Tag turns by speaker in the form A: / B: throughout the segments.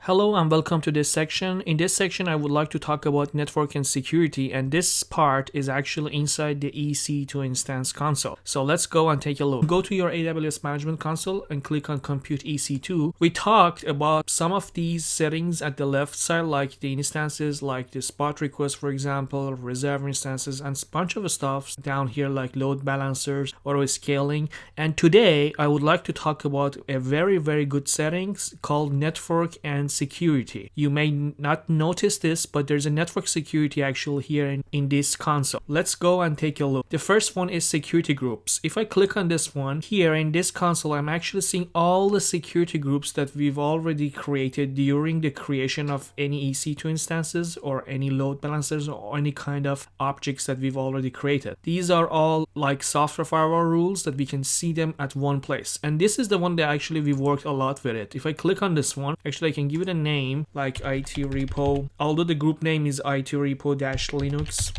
A: Hello and welcome to this section. In this section, I would like to talk about network and security, and this part is actually inside the EC2 instance console. So let's go and take a look. Go to your AWS Management Console and click on Compute EC2. We talked about some of these settings at the left side, like the instances, like the spot request, for example, reserve instances, and a bunch of stuff down here like load balancers, auto scaling. And today, I would like to talk about a very good settings called network and security. You may not notice this, but there's a network security actually here in this console. Let's go and take a look. The first one is security groups. If I click on this one here in this console, I'm actually seeing all the security groups that we've already created during the creation of any EC2 instances or any load balancers or any kind of objects that we've already created. These are all like software firewall rules that we can see them at one place. And this is the one that actually we've worked a lot with it. If I click on this one, actually I can give it a name like ITrepo, although the group name is ITrepo-Linux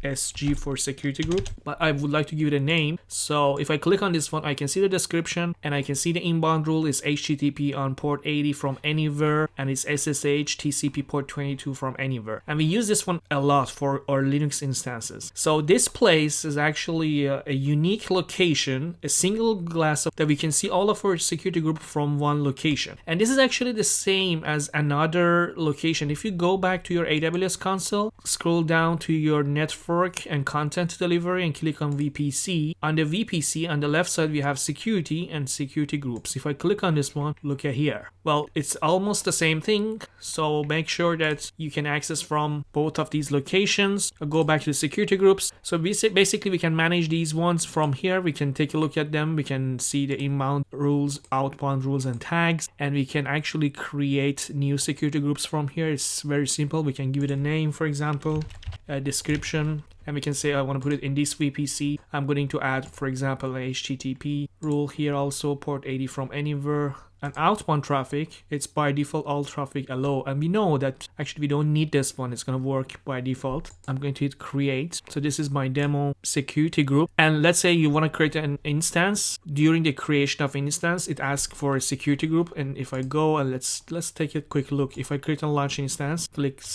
A: SG for security group, but I would like to give it a name. So if I click on this one, I can see the description and I can see the inbound rule is HTTP on port 80 from anywhere, and it's SSH TCP port 22 from anywhere. And we use this one a lot for our Linux instances. So this place is actually a unique location, a single glass that we can see all of our security group from one location. And this is actually the same as another location. If you go back to your AWS console, scroll down to your network and content delivery and click on VPC. On the VPC on the left side we have security and security groups. If I click on this one, look at here. Well, it's almost the same thing, so make sure that you can access from both of these locations. I'll go back to the security groups. So basically we can manage these ones from here. We can take a look at them. We can see the inbound rules, outbound rules and tags, and we can actually create new security groups from here. It's very simple. We can give it a name, for example, a description, and we can say I want to put it in this VPC. I'm going to add, for example, an HTTP rule here, also port 80 from anywhere. And outbound traffic, it's by default all traffic allow, and we know that actually we don't need this one. It's going to work by default. I'm going to hit create. So this is my demo security group, and let's say you want to create an instance. During the creation of instance, it asks for a security group, and if I go and let's take a quick look. If I create a launch instance,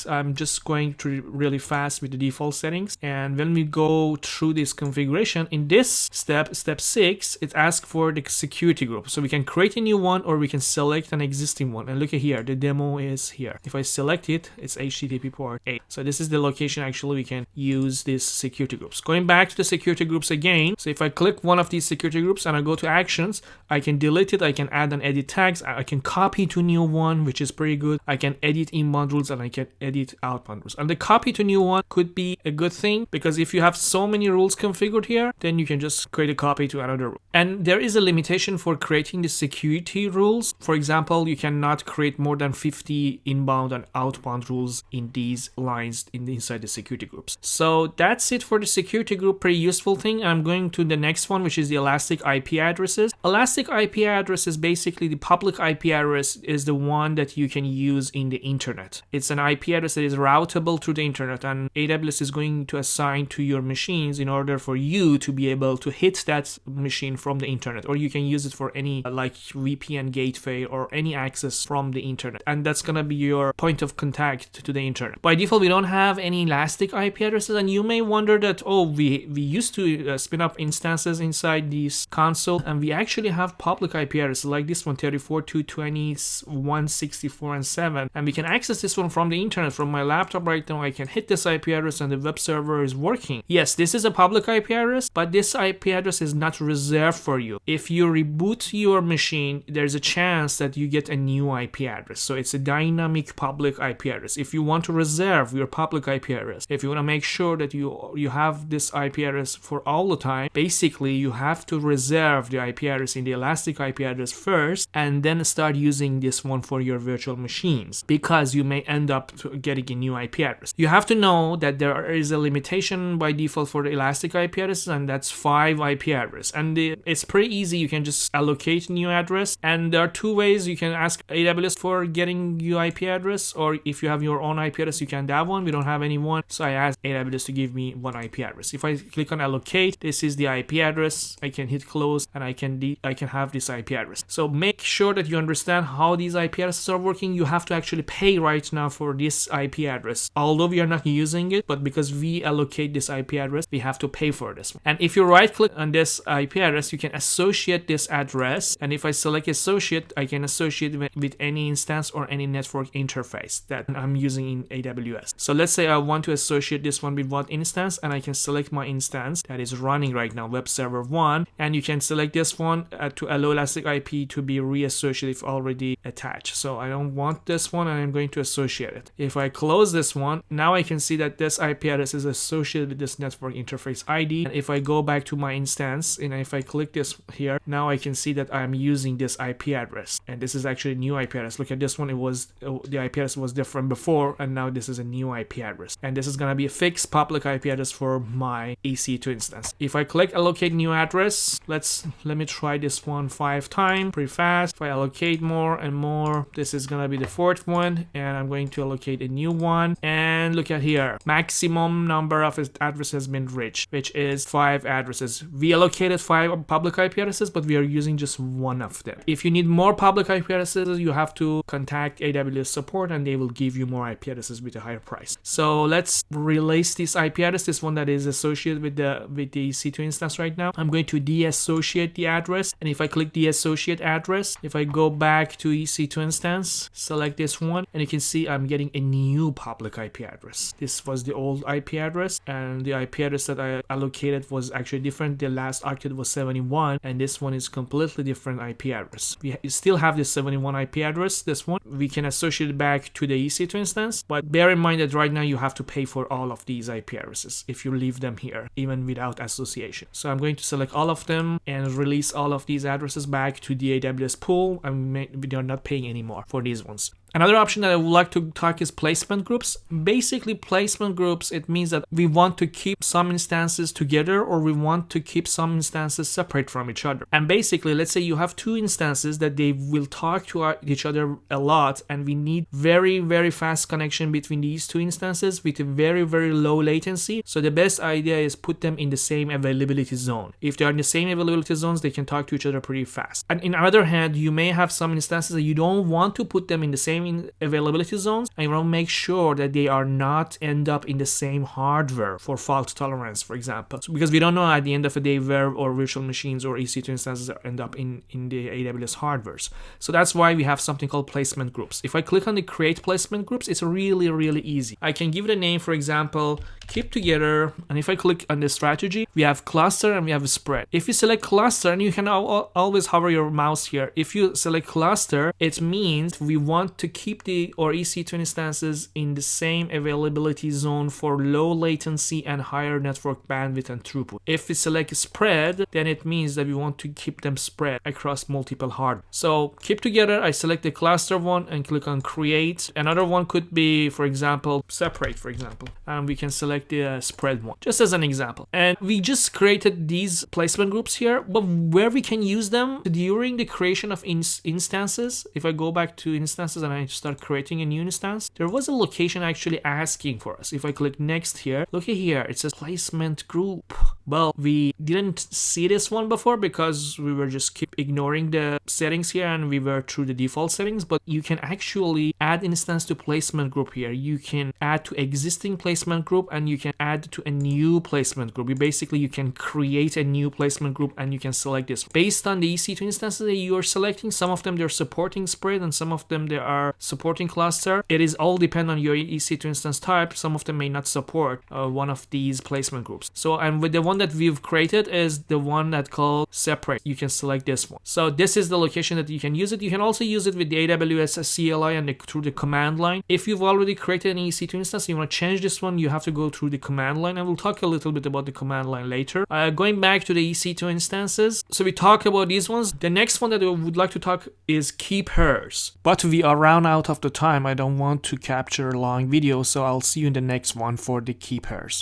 A: I'm just going through really fast with the default settings, and when we go through this configuration in this step 6, it asks for the security group. So we can create a new one, or we can select an existing one. And look at here, the demo is here. If I select it, it's HTTP port 8. So this is the location actually we can use these security groups. Going back to the security groups again. So if I click one of these security groups and I go to actions, I can delete it. I can add and edit tags. I can copy to new one, which is pretty good. I can edit inbound rules and I can edit outbound rules. And the copy to new one could be a good thing, because if you have so many rules configured here, then you can just create a copy to another rule. And there is a limitation for creating the security rules. For example, you cannot create more than 50 inbound and outbound rules in these lines inside the security groups. So that's it for the security group. Pretty useful thing. I'm going to the next one, which is the elastic IP addresses. Elastic IP address is basically the public IP address is the one that you can use in the internet. It's an IP address that is routable through the internet, and AWS is going to assign to your machines in order for you to be able to hit that machine from the internet, or you can use it for any like VPN gateway or any access from the internet, and that's gonna be your point of contact to the internet. By default, we don't have any elastic IP addresses, and you may wonder that, oh, we used to spin up instances inside this console, and we actually have public IP addresses like this one, 34.220.164 and 7, and we can access this one from the internet. From my laptop right now, I can hit this IP address and the web server is working. Yes, this is a public IP address, but this IP address is not reserved for you. If you reboot your machine, there's a chance that you get a new IP address. So it's a dynamic public IP address. If you want to reserve your public IP address, if you want to make sure that you have this IP address for all the time, basically you have to reserve the IP address in the elastic IP address first, and then start using this one for your virtual machines, because you may end up getting a new IP address. You have to know that there is a limitation by default for the elastic IP addresses, and that's 5 IP address. And it's pretty easy. You can just allocate a new address, and And there are two ways you can ask AWS for getting your IP address, or if you have your own IP address, you can that one. We don't have any one, so I asked AWS to give me one IP address. If I click on allocate, this is the IP address. I can hit close and I can have this IP address. So make sure that you understand how these IP addresses are working. You have to actually pay right now for this IP address, although we are not using it, but because we allocate this IP address, we have to pay for this one. And if you right click on this IP address, you can associate this address, and if I select associate, I can associate with any instance or any network interface that I'm using in AWS. So let's say I want to associate this one with what instance, and I can select my instance that is running right now, web server 1, and you can select this one to allow elastic IP to be reassociated if already attached. So I don't want this one, and I'm going to associate it. If I close this one, now I can see that this IP address is associated with this network interface ID. And if I go back to my instance and if I click this here, now I can see that I'm using this IP address, and this is actually a new IP address. Look at this one, it was the IP address was different before, and now this is a new IP address, and this is gonna be a fixed public IP address for my EC2 instance. If I click allocate new address, let me try this one 5 times pretty fast. If I allocate more and more, this is gonna be the 4th one, and I'm going to allocate a new one. And look at here, maximum number of addresses has been reached, which is 5 addresses. We allocated 5 public IP addresses, but we are using just one of them. If you need more public IP addresses, you have to contact AWS support, and they will give you more IP addresses with a higher price. So let's release this IP address, this one that is associated with the EC2 instance right now. I'm going to deassociate the address, and if I click deassociate address, if I go back to EC2 instance, select this one, and you can see I'm getting a new public IP address. This was the old IP address, and the IP address that I allocated was actually different. The last octet was 71, and this one is completely different IP address. We still have this 71 IP address. This one we can associate it back to the EC2 instance, but bear in mind that right now you have to pay for all of these IP addresses if you leave them here, even without association. So I'm going to select all of them and release all of these addresses back to the AWS pool, and we are not paying anymore for these ones. Another option that I would like to talk is placement groups. Basically, placement groups, it means that we want to keep some instances together, or we want to keep some instances separate from each other. And basically, let's say you have 2 instances that they will talk to each other a lot, and we need very, very fast connection between these 2 instances with a very, very low latency. So the best idea is put them in the same availability zone. If they are in the same availability zones, they can talk to each other pretty fast. And on the other hand, you may have some instances that you don't want to put them in the same availability zones, and you want to make sure that they are not end up in the same hardware for fault tolerance, for example. So, because we don't know at the end of the day where or virtual machines or EC2 instances end up in the AWS hardwares. So that's why we have something called placement groups. If I click on the create placement groups, it's really, really easy. I can give it a name, for example, keep together, and if I click on the strategy, we have cluster and we have a spread. If you select cluster, and you can always hover your mouse here, if you select cluster, it means we want to keep the EC2 instances in the same availability zone for low latency and higher network bandwidth and throughput. If we select spread, then it means that we want to keep them spread across multiple hardware. So keep together, I select the cluster one and click on create. Another one could be, for example, separate, for example, and we can select the spread one, just as an example. And we just created these placement groups here, but where we can use them during the creation of instances, if I go back to instances and I start creating a new instance, there was a location actually asking for us. If I click next here, look at here, it says placement group. Well, we didn't see this one before because we were just keep ignoring the settings here and we were through the default settings, but you can actually add instance to placement group here. You can add to existing placement group and you can add to a new placement group. You can create a new placement group and you can select this. Based on the EC2 instances that you are selecting, some of them they're supporting spread and some of them they are supporting cluster. It is all depend on your EC2 instance type. Some of them may not support one of these placement groups. So, and with the one that we've created is the one that called separate. You can select this one. So this is the location that you can use it. You can also use it with the AWS CLI and through the command line. If you've already created an EC2 instance, you want to change this one, you have to go through the command line, and we'll talk a little bit about the command line later. Going back to the EC2 instances, so we talked about these ones. The next one that I would like to talk is key pairs, but we are run out of the time. I don't want to capture long videos, so I'll see you in the next one for the key pairs.